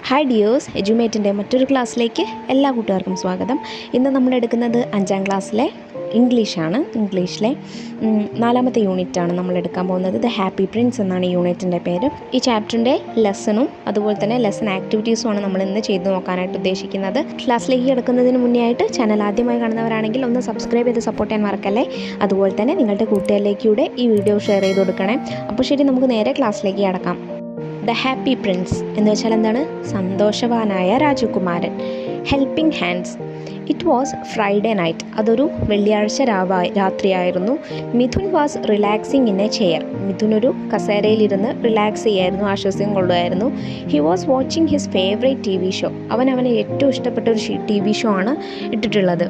Hi dears, എജുമേറ്റിൻ്റെ മറ്റൊരു ക്ലാസ്സിലേക്ക് എല്ലാ കൂട്ടുകാർക്കും സ്വാഗതം. ഇന്ന് നമ്മൾ എടുക്കുന്നത് 5ാം ക്ലാസ്സിലെ ഇംഗ്ലീഷാണ്. ഇംഗ്ലീഷിലെ 4ാമത്തെ യൂണിറ്റാണ് നമ്മൾ എടുക്കാൻ പോകുന്നത്. ദ ഹാപ്പി പ്രിൻസ് എന്നാണ് ഈ യൂണിറ്റിൻ്റെ പേര്. ഈ ചാപ്റ്ററിൻ്റെ ലെസണും അതുപോലെ തന്നെ ലെസൺ ആക്ടിവിറ്റീസുമാണ് നമ്മൾ ഇന്ന് ചെയ്ത് നോക്കാനായിട്ട് ഉദ്ദേശിക്കുന്നത്. ക്ലാസ്സിലേക്ക് കിടക്കുന്നതിന് മുന്നേ ആയിട്ട് ചാനൽ ആദ്യമായി കാണുന്നവരാണെങ്കിൽ ഒന്ന് സബ്സ്ക്രൈബ് ചെയ്ത് സപ്പോർട്ട് ചെയ്യാൻ മറക്കല്ലേ. അതുപോലെ തന്നെ നിങ്ങളുടെ കൂട്ടുകാരിലേക്കൂടെ ഈ വീഡിയോ ഷെയർ ചെയ്ത് കൊടുക്കണേ. അപ്പോൾ ശരി, നമുക്ക് നേരെ ക്ലാസ്സിലേക്ക് കടക്കാം. ദ ഹാപ്പി പ്രിൻസ് എന്ന് വെച്ചാൽ എന്താണ്? സന്തോഷവാനായ രാജകുമാരൻ. Helping hands. It was Friday night. അതൊരു വെള്ളിയാഴ്ച രാത്രിയായിരുന്നു. Mithun was relaxing in a chair. Mithun ഒരു കസേരയിലിരുന്ന് റിലാക്സ് ചെയ്യായിരുന്നു, ആശ്വാസം കൊള്ളുമായിരുന്നു. He was watching his favourite TV show. അവന് ഏറ്റവും ഇഷ്ടപ്പെട്ട ഒരു TV ഷോ ആണ് ഇട്ടിട്ടുള്ളത്.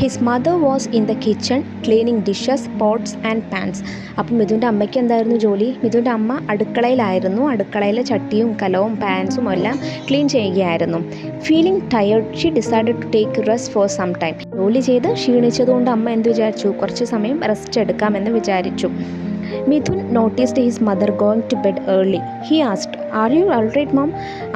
His mother was in the kitchen cleaning dishes, pots and pans. അപ്പം മിഥുൻ്റെ അമ്മയ്ക്ക് എന്തായിരുന്നു ജോലി? മിഥുൻ്റെ അമ്മ അടുക്കളയിലായിരുന്നു. അടുക്കളയിലെ ചട്ടിയും കലവും പാൻസും എല്ലാം ക്ലീൻ ചെയ്യുകയായിരുന്നു. Feeling tired she decided to take rest for some time. ജോലി ചെയ്ത് ക്ഷീണിച്ചതുകൊണ്ട് അമ്മ എന്ത് വിചാരിച്ചു? കുറച്ച് സമയം റെസ്റ്റ് എടുക്കാമെന്ന് വിചാരിച്ചു. Mithun noticed his mother going to bed early. He asked, are you all right mom?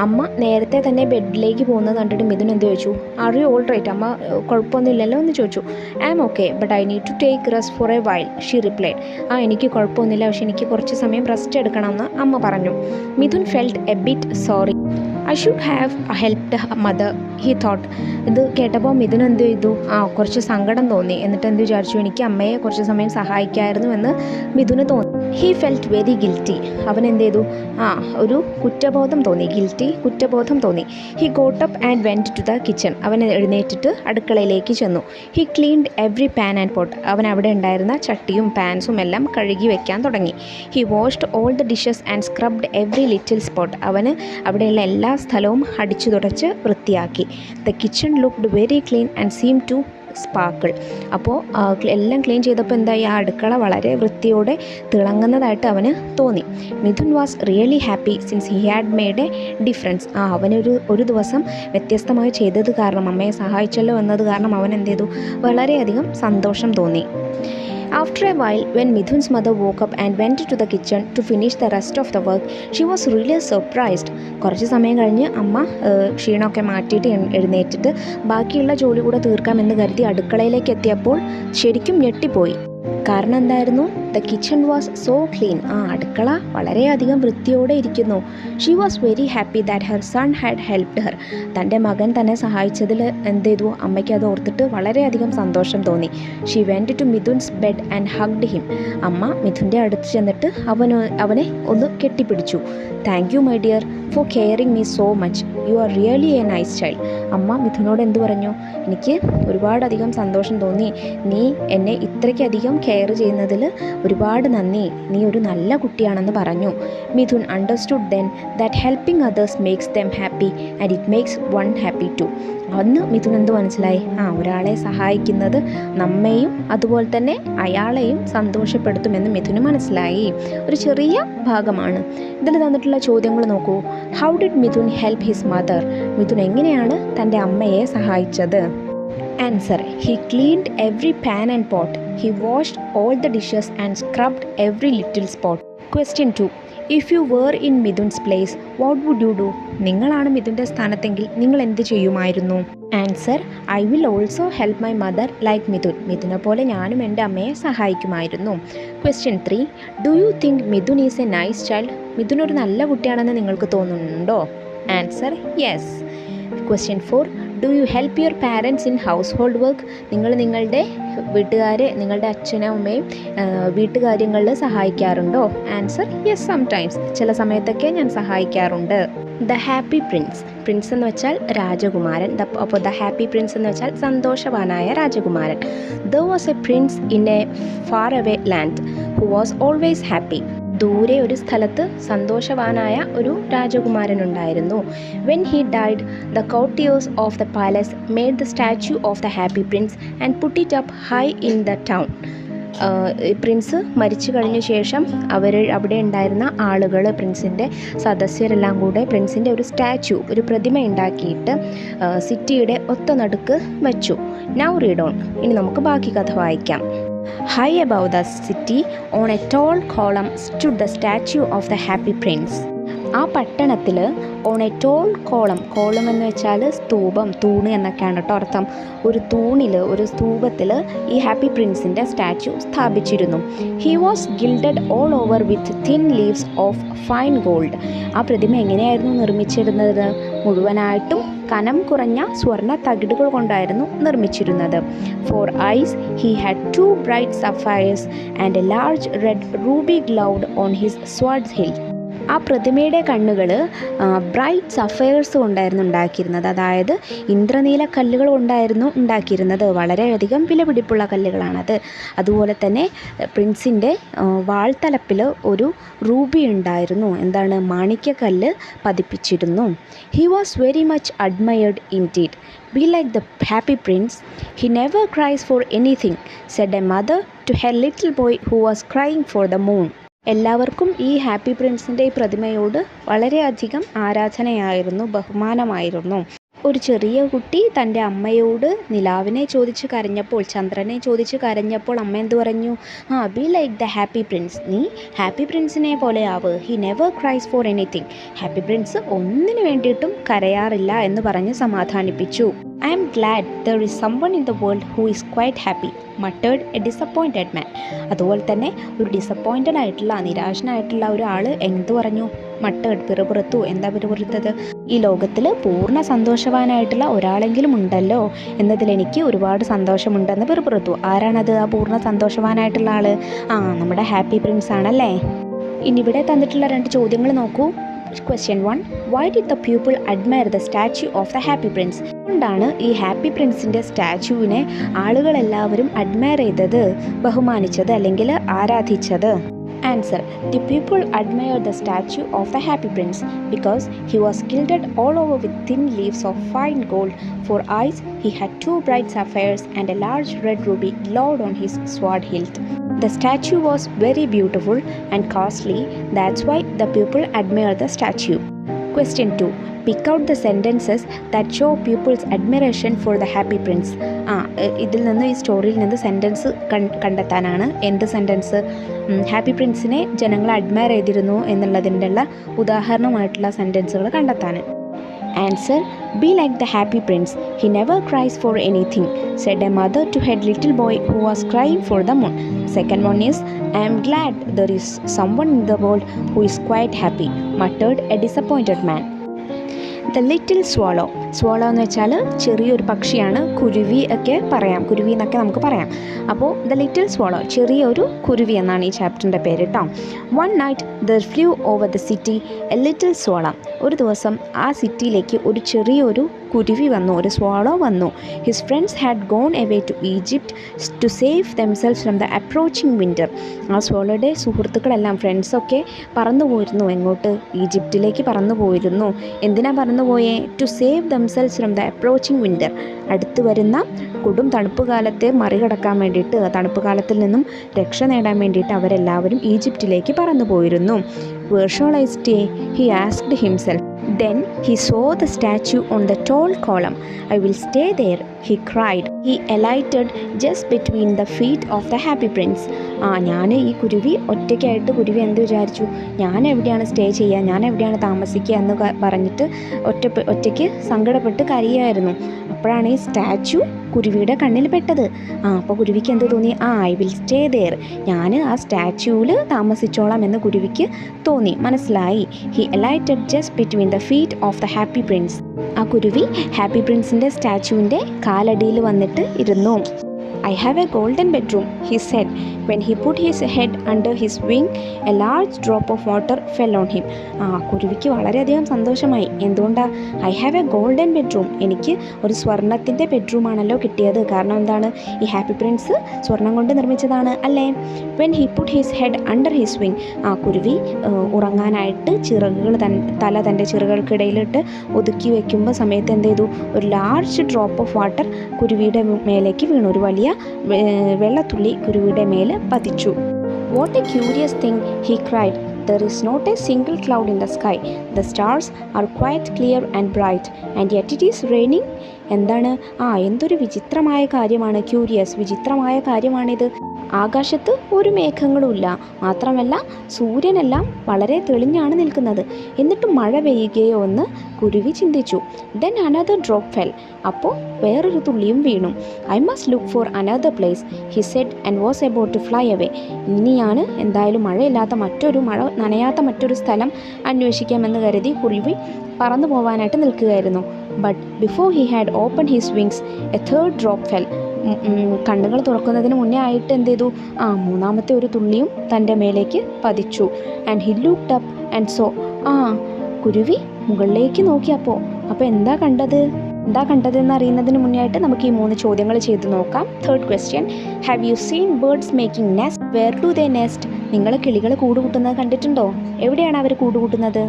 അമ്മ നേരത്തെ തന്നെ ബെഡിലേക്ക് പോകുന്നത് കണ്ടിട്ട് മിഥുൻ എന്ത് ചോദിച്ചു? Are you all right? അമ്മ കുഴപ്പമൊന്നുമില്ലല്ലോ എന്ന് ചോദിച്ചു. I am okay but I need to take rest for a while, she replied. എനിക്ക് കുഴപ്പമൊന്നുമില്ല, പക്ഷെ എനിക്ക് കുറച്ച് സമയം റെസ്റ്റ് എടുക്കണമെന്ന് അമ്മ പറഞ്ഞു. Mithun felt A bit sorry. I should have helped mother, he thought. ഇത് കേട്ടപ്പോൾ മിഥുൻ എന്ത് ചെയ്തു? കുറച്ച് സങ്കടം തോന്നി. എന്നിട്ട് എന്ത് വിചാരിച്ചു? എനിക്ക് അമ്മയെ കുറച്ച് സമയം സഹായിക്കായിരുന്നു എന്ന് മിഥുന് തോന്നി. He felt very guilty. അവൻ എന്ത് ചെയ്തു? ഒരു കുറ്റബോധം തോന്നി. കുറ്റബോധം തോന്നി. He got up and went to the kitchen. അവൻ എഴുന്നേറ്റിട്ട് അടുക്കളയിലേക്ക് ചെന്നു. He cleaned every pan and pot. അവൻ അവിടെ ഉണ്ടായിരുന്ന ചട്ടിയും പാൻസും എല്ലാം കഴുകി വെക്കാൻ തുടങ്ങി. He washed all the dishes and scrubbed every little spot. അവന് അവിടെയുള്ള എല്ലാ സ്ഥലവും അടിച്ചു തുടച്ച് വൃത്തിയാക്കി. The kitchen looked very clean and seem to sparkle. അപ്പോൾ എല്ലാം ക്ലീൻ ചെയ്തപ്പോൾ എന്തായി? ആ അടുക്കള വളരെ വൃത്തിയോടെ തിളങ്ങുന്നതായിട്ട് അവന് തോന്നി. Mithun was really happy since he had made A difference. അവനൊരു ദിവസം വ്യത്യസ്തമായി ചെയ്തത് കാരണം, അമ്മയെ സഹായിച്ചല്ലോ എന്നത് കാരണം അവൻ എന്ത് ചെയ്തു? വളരെയധികം സന്തോഷം തോന്നി. After a while, when Mithun's mother woke up and went to the kitchen to finish the rest of the work, she was really surprised. കുറച്ച് സമയം കഴിഞ്ഞ് അമ്മ ക്ഷീണമൊക്കെ മാറ്റിയിട്ട് എഴുന്നേറ്റിട്ട് ബാക്കിയുള്ള ജോലി കൂടെ തീർക്കാമെന്ന് കരുതി അടുക്കളയിലേക്ക് എത്തിയപ്പോൾ ശരിക്കും ഞെട്ടിപ്പോയി. കാരണം എന്തായിരുന്നു? The kitchen was so clean. അടുക്കള വളരെയധികം വൃത്തിയോടെ ഇരിക്കുന്നു. She was very happy that her sun had helped her. തൻ്റെ മകൻ തന്നെ സഹായിച്ചതിൽ എന്ത് ചെയ്തു? അമ്മയ്ക്ക് അത് ഓർത്തിട്ട് വളരെയധികം സന്തോഷം തോന്നി. She went to Mithun's bed and hugged him. അമ്മ മിഥുൻ്റെ അടുത്ത് ചെന്നിട്ട് അവനെ ഒന്ന് കെട്ടിപ്പിടിച്ചു. Thank you my dear for caring me so much. You are really a nice child. അമ്മ മിഥുനോട് എന്ത് പറഞ്ഞു? എനിക്ക് ഒരുപാടധികം സന്തോഷം തോന്നി. നീ എന്നെ ഇത്രയ്ക്കധികം കെയർ ചെയ്യുന്നതിൽ ഒരുപാട് നന്ദി. നീ ഒരു നല്ല കുട്ടിയാണെന്ന് പറഞ്ഞു. Mithun understood then that helping others makes them happy and it makes one happy too. അന്ന് മിഥുൻ എന്ത് മനസ്സിലായി? ഒരാളെ സഹായിക്കുന്നത് നമ്മെയും അതുപോലെ തന്നെ അയാളെയും സന്തോഷപ്പെടുത്തുമെന്ന് മിഥുന് മനസ്സിലായി. ഒരു ചെറിയ ഭാഗമാണ്. ഇതിൽ തന്നിട്ടുള്ള ചോദ്യങ്ങൾ നോക്കൂ. How did Mithun help his mother? Mithun എങ്ങനെയാണ് തൻ്റെ അമ്മയെ സഹായിച്ചത്? Answer: he cleaned every pan and pot. He washed all the dishes and scrubbed every little spot. Question 2. If you were in Mithun's place, what would you do? നിങ്ങളാണ് മിഥുൻ്റെ സ്ഥാനത്തെങ്കിൽ നിങ്ങൾ എന്ത് ചെയ്യുമായിരുന്നു? Answer: I will also help my mother like Mithun. മിഥുനെ പോലെ ഞാനും എൻ്റെ അമ്മയെ സഹായിക്കുമായിരുന്നു. Question 3. Do you think Mithun is a nice child? Mithun ഒരു നല്ല കുട്ടിയാണെന്ന് നിങ്ങൾക്ക് തോന്നുന്നുണ്ടോ? Answer: yes. Question 4. Do you help your parents in household work? നിങ്ങൾ നിങ്ങളുടെ വീട്ടുകാരെ, നിങ്ങളുടെ അച്ഛനും അമ്മയും വീട്ടുകാര്യങ്ങളിൽ സഹായിക്കാറുണ്ടോ? Answer: yes, sometimes. ചില സമയത്തൊക്കെ ഞാൻ സഹായിക്കാറുണ്ട്. The happy Prince. പ്രിൻസ് എന്ന് വെച്ചാൽ രാജകുമാരൻ. അപ്പോൾ ദ ഹാപ്പി പ്രിൻസ് എന്ന് വെച്ചാൽ സന്തോഷവാനായ രാജകുമാരൻ. There was a prince in a far away land who was always happy. ദൂരെ ഒരു സ്ഥലത്ത് സന്തോഷവാനായ ഒരു രാജകുമാരനുണ്ടായിരുന്നു. When he died, the courtiers of the palace made the statue of the happy prince and put it up high in the town. Prince മരിച്ചു കഴിഞ്ഞ ശേഷം അവിടെ ഉണ്ടായിരുന്ന ആളുകൾ, പ്രിൻസിൻ്റെ സദസ്യരെല്ലാം കൂടെ പ്രിൻസിൻ്റെ ഒരു സ്റ്റാച്യു, ഒരു പ്രതിമ ഉണ്ടാക്കിയിട്ട് സിറ്റിയുടെ ഒത്ത നടുക്ക് വച്ചു. Now read on. ഇനി നമുക്ക് ബാക്കി കഥ വായിക്കാം. High above the city, on a tall column, stood the statue of the happy prince. ആ പട്ടണത്തിൽ ഓൺ എ ടോൾ കോളം എന്ന് വെച്ചാൽ സ്തൂപം, തൂണ് എന്നൊക്കെയാണ് കേട്ടോ അർത്ഥം. ഒരു തൂണിൽ, ഒരു സ്തൂപത്തിൽ ഈ ഹാപ്പി പ്രിൻസിൻ്റെ സ്റ്റാച്ചു സ്ഥാപിച്ചിരുന്നു. He was gilded all over with thin leaves of fine gold. ആ പ്രതിമ എങ്ങനെയായിരുന്നു നിർമ്മിച്ചിരുന്നത്? മുഴുവനായിട്ടും കനം കുറഞ്ഞ സ്വർണ്ണ തകിടുകൾ കൊണ്ടായിരുന്നു നിർമ്മിച്ചിരുന്നത്. For eyes he had 2 bright sapphires and a large red ruby glowed on his sword hilt. ആ പ്രതിമയുടെ കണ്ണുകൾ ബ്രൈറ്റ് സഫയേഴ്സ് കൊണ്ടായിരുന്നു ഉണ്ടാക്കിയിരുന്നത്. അതായത് ഇന്ദ്രനീല കല്ലുകൾ കൊണ്ടായിരുന്നു ഉണ്ടാക്കിയിരുന്നത്. വളരെയധികം വിലപിടിപ്പുള്ള കല്ലുകളാണത്. അതുപോലെ തന്നെ പ്രിൻസിൻ്റെ വാൾത്തലപ്പിൽ ഒരു റൂബി ഉണ്ടായിരുന്നു. എന്താണ്? മാണിക്യക്കല്ല് പതിപ്പിച്ചിരുന്നു. He was very much admired indeed. Be like the happy prince. He never cries for anything, said a mother to her little boy who was crying for the moon. എല്ലാവർക്കും ഈ ഹാപ്പി പ്രിൻസിൻ്റെ ഈ പ്രതിമയോട് വളരെയധികം ആരാധനയായിരുന്നു, ബഹുമാനമായിരുന്നു. ഒരു ചെറിയ കുട്ടി തൻ്റെ അമ്മയോട് നിലാവിനെ ചോദിച്ച് കരഞ്ഞപ്പോൾ, ചന്ദ്രനെ ചോദിച്ച് കരഞ്ഞപ്പോൾ അമ്മ എന്ത് പറഞ്ഞു? Be like the happy prince. നീ ഹാപ്പി പ്രിൻസിനെ പോലെ ആവ്. He never cries for anything. Happy prince ഒന്നിനു വേണ്ടിയിട്ടും കരയാറില്ല എന്ന് പറഞ്ഞ് സമാധാനിപ്പിച്ചു. I am glad there is someone in the world who is quite happy, muttered a disappointed man. അതുപോലെ തന്നെ ഒരു ഡിസപ്പോയിൻറ്റഡ് ആയിട്ടുള്ള, നിരാശനായിട്ടുള്ള ഒരാൾ എന്ത് പറഞ്ഞു? മട്ടേഡ്, പിറുപിറുത്തു. എന്താ പിറുപിറുത്തത്? ഈ ലോകത്തിൽ പൂർണ്ണ സന്തോഷവാനായിട്ടുള്ള ഒരാളെങ്കിലും ഉണ്ടല്ലോ എന്നതിൽ എനിക്ക് ഒരുപാട് സന്തോഷമുണ്ടെന്ന് പിറുപിറുത്തു. ആരാണത് ആ പൂർണ്ണ സന്തോഷവാനായിട്ടുള്ള ആൾ? നമ്മുടെ ഹാപ്പി പ്രിൻസ് ആണല്ലേ. ഇനി ഇവിടെ തന്നിട്ടുള്ള 2 ചോദ്യങ്ങൾ നോക്കൂ. Question 1. Why did the people admire the statue of the happy prince? എന്താണ് ഈ ഹാപ്പി പ്രിൻസിൻ്റെ സ്റ്റാച്യുവിനെ ആളുകളെല്ലാവരും അഡ്മയർ ചെയ്തത്, ബഹുമാനിച്ചത് അല്ലെങ്കിൽ ആരാധിച്ചത്? Answer. The people admired the statue of the happy prince because he was gilded all over with thin leaves of fine gold. For eyes he had 2 bright sapphires and a large red ruby glowed on his sword hilt. The statue was very beautiful and costly. That's why the people admired the statue. Question 2. Pick out the sentences that show people's admiration for the happy prince. ഇതിൽ നിന്ന്, ഈ സ്റ്റോറിയിൽ നിന്ന് sentence കണ്ടെത്താനാണ്. എന്ത് sentence? Happy പ്രിൻസിനെ ജനങ്ങൾ admire ചെയ്തിരുന്നു എന്നുള്ളതിൻ്റെ ഉദാഹരണമായിട്ടുള്ള സെൻറ്റൻസുകൾ കണ്ടെത്താൻ. Answer. Be like the happy prince. He never cries for anything, said a mother to her little boy who was crying for the moon. Second one is, I am glad there is someone in the world who is quite happy, muttered a disappointed man. The little swallow. swallow എന്ന് വെച്ചാൽ ചെറിയൊരു പക്ഷിയാണ്. കുരുവി ഒക്കെ പറയാം, കുരുവി എന്നൊക്കെ നമുക്ക് പറയാം. അപ്പോൾ the little swallow, ചെറിയൊരു കുരുവി എന്നാണ് ഈ ചാപ്റ്ററിൻ്റെ പേര് കേട്ടോ. One night there flew over the city a little swallow. ഒരു ദിവസം ആ സിറ്റിയിലേക്ക് ഒരു ചെറിയൊരു കുരുവി വന്നു, ഒരു swallow വന്നു. His friends had gone away to Egypt to save themselves from the approaching winter. ആ swallowയുടെ സുഹൃത്തുക്കളെല്ലാം, ഫ്രണ്ട്സൊക്കെ പറന്നു പോയിരുന്നു. എങ്ങോട്ട്? ഈജിപ്തിലേക്ക് പറന്നു പോയിരുന്നു. എന്തിനാ പറന്നുപോയേ? To save themselves from the approaching winter. അടുത്ത് വരുന്ന കൊടും തണുപ്പ് കാലത്തെ മറികടക്കാൻ വേണ്ടിയിട്ട്, തണുപ്പ് കാലത്തിൽ നിന്നും രക്ഷ നേടാൻ വേണ്ടിയിട്ട് അവരെല്ലാവരും ഈജിപ്തിലേക്ക് പറന്നു പോയിരുന്നു. Where shall I stay? He asked himself. Then he saw the statue on the tall column. I will stay there, he cried. He alighted just between the feet of the happy prince. ഞാൻ ഈ കുരുവി ഒറ്റയ്ക്കായിട്ട്, കുരുവി എന്ത് വിചാരിച്ചു? ഞാൻ എവിടെയാണ് stay ചെയ്യുക, ഞാൻ എവിടെയാണ് താമസിക്കുക എന്ന് പറഞ്ഞിട്ട് ഒറ്റയ്ക്ക് സങ്കടപ്പെട്ട് കരയായിരുന്നു. അപ്പോഴാണ് ഈ സ്റ്റാച്ചു കുരുവിയുടെ കണ്ണിൽ പെട്ടത്. അപ്പോൾ കുരുവിക്ക് എന്ത് തോന്നി? ഐ വിൽ സ്റ്റേ ദെയർ, ഞാൻ ആ സ്റ്റാച്യൂവിൽ താമസിച്ചോളാം എന്ന് കുരുവിക്ക് തോന്നി, മനസ്സിലായി. He alighted just between the feet of the happy prince. ആ കുരുവി ഹാപ്പി പ്രിൻസിൻ്റെ സ്റ്റാച്യൂവിൻ്റെ കാലടിയിൽ വന്നിട്ട് ഇരുന്നു. I have a golden bedroom, he said. When he put his head under his wing, a large drop of water fell on him. കുരുവിക്ക് വളരെയധികം സന്തോഷമായി. എന്തുകൊണ്ടാണ്? I have A golden bedroom, എനിക്ക് ഒരു സ്വർണ്ണത്തിൻ്റെ ബെഡ്റൂമാണല്ലോ കിട്ടിയത്. കാരണം എന്താണ്? ഈ ഹാപ്പി പ്രിൻസ് സ്വർണം കൊണ്ട് നിർമ്മിച്ചതാണ് അല്ലേ? When he put his head under his wing, കുരുവി ഉറങ്ങാനായിട്ട് ചിറകുകൾ തല തൻ്റെ ചിറകുകൾക്കിടയിലിട്ട് ഒതുക്കി വയ്ക്കുമ്പോൾ സമയത്ത് എന്ത് ചെയ്തു? ഒരു ലാർജ് ഡ്രോപ്പ് ഓഫ് വാട്ടർ കുരുവിയുടെ മേലേക്ക് വീണു. ഒരു വലിയ വെള്ളത്തുള്ളി കുരുവിയുടെ മേലെ പതിച്ചു. What a curious thing, he cried. There is not a single cloud in the sky. The stars are quite clear and bright, and yet it is raining. എന്താണ്? എന്തൊരു വിചിത്രമായ കാര്യമാണ്. ക്യൂരിയസ്, വിചിത്രമായ കാര്യമാണിത്. ആകാശത്ത് ഒരു മേഘങ്ങളുമില്ല, മാത്രമല്ല സൂര്യനെല്ലാം വളരെ തെളിഞ്ഞാണ് നിൽക്കുന്നത്. എന്നിട്ടും മഴ പെയ്യുകയോ എന്ന് കുരുവി ചിന്തിച്ചു. Then another drop fell. അപ്പോൾ വേറൊരു തുള്ളിയും വീണു. I must look for another place he said and was about to fly away. ഇനി ഞാൻ എന്തായാലും മഴ നനയാത്ത മറ്റൊരു സ്ഥലം അന്വേഷിക്കാമെന്ന് കരുതി കുരുവി പറന്നു പോവാനായിട്ട് നിൽക്കുകയായിരുന്നു. But before he had open his wings a third drop fell. കണ്ണുകൾ തുറക്കുന്നതിന് മുന്നേ ആയിട്ട് എന്ത് ചെയ്തു, മൂന്നാമത്തെ ഒരു തുള്ളിയും തൻ്റെ മേലേക്ക് പതിച്ചു. And he looked up and so. കുരുവി മുകളിലേക്ക് നോക്കിയപ്പോൾ എന്താ കണ്ടതെന്ന് അറിയുന്നതിന് മുന്നേ ആയിട്ട് നമുക്ക് ഈ 3 ചോദ്യങ്ങൾ ചെയ്ത് നോക്കാം. Third question, have you seen birds making nest? Where do they nest? നിങ്ങൾ കിളികൾ കൂടുകൂട്ടുന്നത് കണ്ടിട്ടുണ്ടോ? എവിടെയാണ് അവർ കൂടുകൂട്ടുന്നത്?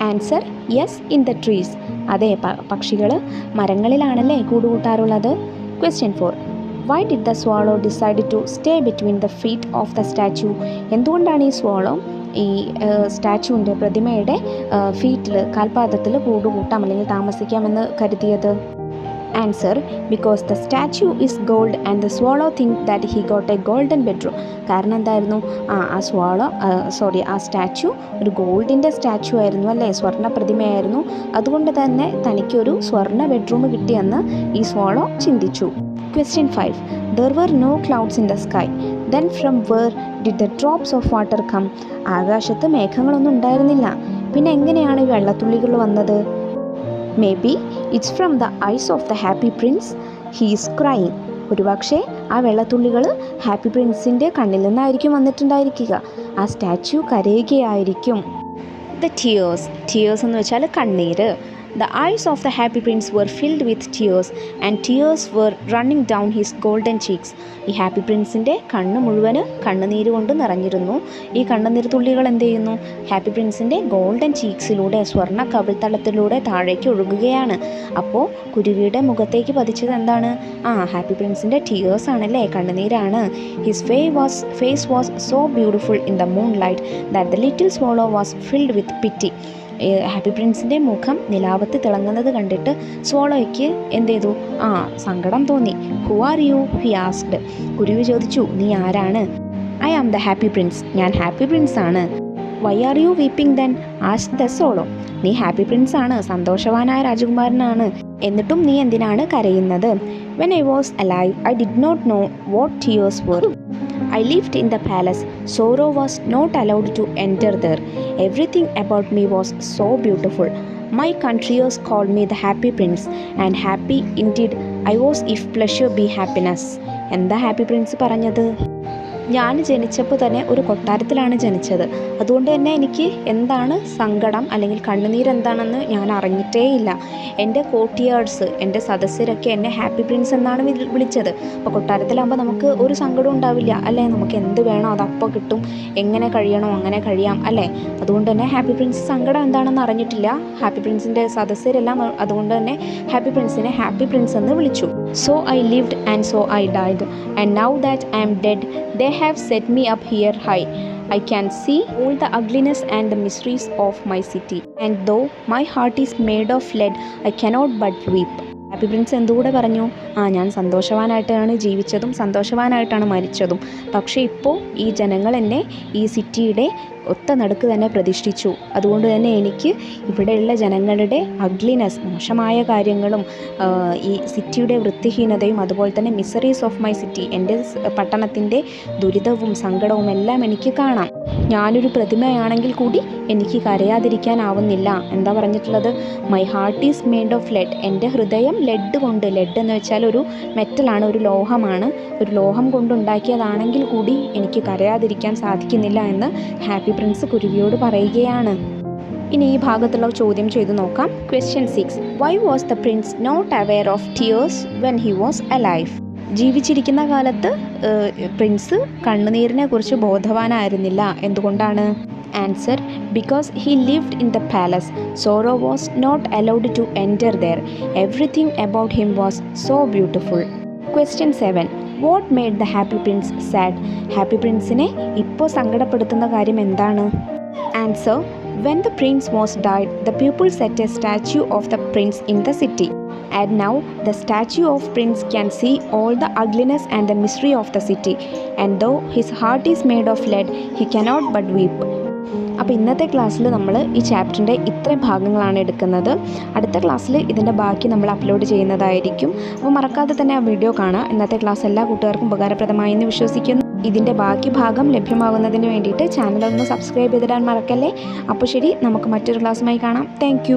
Answer, yes, in the trees. അതെ, പക്ഷികൾ മരങ്ങളിലാണല്ലേ കൂടുകൂട്ടാറുള്ളത്. Question 4, why did the swallow decide to stay between the feet of the statue? എന്തുകൊണ്ടാണ് ഈ സ്വാളോ ഈ സ്റ്റാച്യുവിൻ്റെ പ്രതിമയുടെ കാൽപാദത്തിൽ കൂടുകൂട്ടാം അല്ലെങ്കിൽ താമസിക്കാമെന്ന് കരുതിയത്? Answer, because the statue is gold and the swallow think that he got A golden bedroom. കാരണം എന്തായിരുന്നു, ആ statue ഒരു ഗോൾഡിൻ്റെ സ്റ്റാച്യു ആയിരുന്നു അല്ലേ, സ്വർണ്ണ പ്രതിമയായിരുന്നു. അതുകൊണ്ട് തന്നെ തനിക്കൊരു സ്വർണ്ണ ബെഡ്റൂം കിട്ടിയെന്ന് ഈ സ്വാളോ ചിന്തിച്ചു. Question 5, there were no clouds in the sky. Then from where did the drops of water come? ആകാശത്ത് മേഘങ്ങളൊന്നും ഉണ്ടായിരുന്നില്ല, പിന്നെ എങ്ങനെയാണ് വെള്ളത്തുള്ളികൾ വന്നത്? Maybe it's from the eyes of the happy prince. He is crying. ഒരുപക്ഷെ ആ വെള്ളത്തുള്ളികൾ ഹാപ്പി പ്രിൻസിൻ്റെ കണ്ണിൽ നിന്നായിരിക്കും വന്നിട്ടുണ്ടായിരിക്കുക. ആ സ്റ്റാച്യു കരയുകയായിരിക്കും. The tears എന്ന് വെച്ചാൽ കണ്ണീര്. The eyes of the happy prince were filled with tears and tears were running down his golden cheeks. ഈ happy പ്രിൻസിൻ്റെ കണ്ണ് മുഴുവന് കണ്ണുനീര് കൊണ്ട് നിറഞ്ഞിരുന്നു. ഈ കണ്ണുനീർ തുള്ളികൾ എന്ത് ചെയ്യുന്നു, ഹാപ്പി പ്രിൻസിൻ്റെ ഗോൾഡൻ ചീക്സിലൂടെ, സ്വർണ്ണ കവിൾത്തളത്തിലൂടെ താഴേക്ക് ഒഴുകുകയാണ്. അപ്പോൾ കുരുവിയുടെ മുഖത്തേക്ക് പതിച്ചത് എന്താണ്? ഹാപ്പി പ്രിൻസിൻ്റെ ടീയേഴ്സ് ആണല്ലേ, കണ്ണുനീരാണ്. His face was so beautiful in the moonlight that the little swallow was filled with pity. Happy പ്രിൻസിൻ്റെ മുഖം നിലാവത്ത് തിളങ്ങുന്നത് കണ്ടിട്ട് സ്വോളോയ്ക്ക് എന്ത് ചെയ്തു, സങ്കടം തോന്നി. Who are you? He asked. കുരുവി ചോദിച്ചു, നീ ആരാണ്? I am the happy prince. ഞാൻ ഹാപ്പി പ്രിൻസ് ആണ്. Why are you weeping then? Asked the swallow. നീ ഹാപ്പി പ്രിൻസ് ആണ്, സന്തോഷവാനായ രാജകുമാരനാണ്, എന്നിട്ടും നീ എന്തിനാണ് കരയുന്നത്? When I was alive I did not know what tears were. I lived in the palace. Sorrow was not allowed to enter there. Everything about me was so beautiful. My countryers called me the happy prince, and happy indeed I was if pleasure be happiness. എന്താ happy Prince പറഞ്ഞത്? ഞാൻ ജനിച്ചപ്പോൾ തന്നെ ഒരു കൊട്ടാരത്തിലാണ് ജനിച്ചത്. അതുകൊണ്ട് തന്നെ എനിക്ക് എന്താണ് സങ്കടം അല്ലെങ്കിൽ കണ്ണുനീർ എന്താണെന്ന് ഞാൻ അറിഞ്ഞിട്ടേയില്ല. എൻ്റെ കോർട്ടിയേഴ്സ്, എൻ്റെ സദസ്യരൊക്കെ എന്നെ ഹാപ്പി പ്രിൻസ് എന്നാണ് വിളിച്ചത്. അപ്പോൾ കൊട്ടാരത്തിലാകുമ്പോൾ നമുക്ക് ഒരു സങ്കടം ഉണ്ടാവില്ല അല്ലേ, നമുക്ക് എന്ത് വേണോ അതപ്പോൾ കിട്ടും, എങ്ങനെ കഴിയണോ അങ്ങനെ കഴിയാം അല്ലേ. അതുകൊണ്ട് തന്നെ ഹാപ്പി പ്രിൻസ് സങ്കടം എന്താണെന്ന് അറിഞ്ഞിട്ടില്ല. ഹാപ്പി പ്രിൻസിൻ്റെ സദസ്യരെല്ലാം അതുകൊണ്ട് തന്നെ ഹാപ്പി പ്രിൻസിനെ ഹാപ്പി പ്രിൻസ് എന്ന് വിളിച്ചു. So I lived and so I died, and now that I am dead they have set me up here high. I can see all the ugliness and the miseries of my city, and though my heart is made of lead I cannot but weep. Happy prince എന്തുകൂടെ പറഞ്ഞു, ഞാൻ സന്തോഷവാനായിട്ടാണ് ജീവിച്ചതും സന്തോഷവാനായിട്ടാണ് മരിച്ചതും. പക്ഷേ ഇപ്പോൾ ഈ ജനങ്ങൾ എന്നെ ഈ സിറ്റിയുടെ ഒത്ത നടുക്ക് തന്നെ പ്രതിഷ്ഠിച്ചു. അതുകൊണ്ട് തന്നെ എനിക്ക് ഇവിടെയുള്ള ജനങ്ങളുടെ അഗ്ലിനെസ്, മോശമായ കാര്യങ്ങളും ഈ സിറ്റിയുടെ വൃത്തിഹീനതയും അതുപോലെ തന്നെ മിസറീസ് ഓഫ് മൈ സിറ്റി, എൻ്റെ പട്ടണത്തിൻ്റെ ദുരിതവും സങ്കടവും എല്ലാം എനിക്ക് കാണാം. ഞാനൊരു പ്രതിമയാണെങ്കിൽ കൂടി എനിക്ക് കരയാതിരിക്കാനാവുന്നില്ല. എന്താ പറഞ്ഞിട്ടുള്ളത്? My heart is made of lead. എൻ്റെ ഹൃദയം ലെഡ് കൊണ്ട്, ലെഡ് എന്ന് വെച്ചാൽ ഒരു മെറ്റലാണ്, ഒരു ലോഹമാണ്. ഒരു ലോഹം കൊണ്ടുണ്ടാക്കിയതാണെങ്കിൽ കൂടി എനിക്ക് കരയാതിരിക്കാൻ സാധിക്കുന്നില്ല എന്ന് ഹാപ്പി പ്രിൻസ് കുരുവിയോട് പറയുകയാണ്. ഇനി ഈ ഭാഗത്തുള്ള ചോദ്യം ചെയ്തു നോക്കാം. Question 6, why was the prince not aware of tears when he was alive? ജീവിച്ചിരിക്കുന്ന കാലത്ത് പ്രിൻസ് കണ്ണുനീരിനെ കുറിച്ച് ബോധവാനായിരുന്നില്ല. എന്തുകൊണ്ടാണ്? Answer, because he lived in the palace. Sorrow was not allowed to enter there. Everything about him was so beautiful. Question 7, what made the happy prince sad? Happy പ്രിൻസിനെ ഇപ്പോൾ സങ്കടപ്പെടുത്തുന്ന കാര്യം എന്താണ്? Answer, when the prince was died, the people set a statue of the prince in the city. And now the statue of Prince can see all the ugliness and the misery of the city. And though his heart is made of lead, he cannot but weep. അപ്പോൾ ഇന്നത്തെ ക്ലാസ്സിൽ നമ്മൾ ഈ ചാപ്റ്ററിൻ്റെ ഇത്രയും ഭാഗങ്ങളാണ് എടുക്കുന്നത്. അടുത്ത ക്ലാസ്സിൽ ഇതിൻ്റെ ബാക്കി നമ്മൾ അപ്ലോഡ് ചെയ്യുന്നതായിരിക്കും. അപ്പോൾ മറക്കാതെ തന്നെ ആ വീഡിയോ കാണുക. ഇന്നത്തെ ക്ലാസ് എല്ലാ കൂട്ടുകാർക്കും ഉപകാരപ്രദമായി എന്ന് വിശ്വസിക്കുന്നു. ഇതിൻ്റെ ബാക്കി ഭാഗം ലഭ്യമാകുന്നതിന് വേണ്ടിയിട്ട് ചാനലൊന്ന് സബ്സ്ക്രൈബ് ചെയ്തിടാൻ മറക്കല്ലേ. അപ്പോൾ ശരി, നമുക്ക് മറ്റൊരു ക്ലാസ്സുമായി കാണാം. താങ്ക്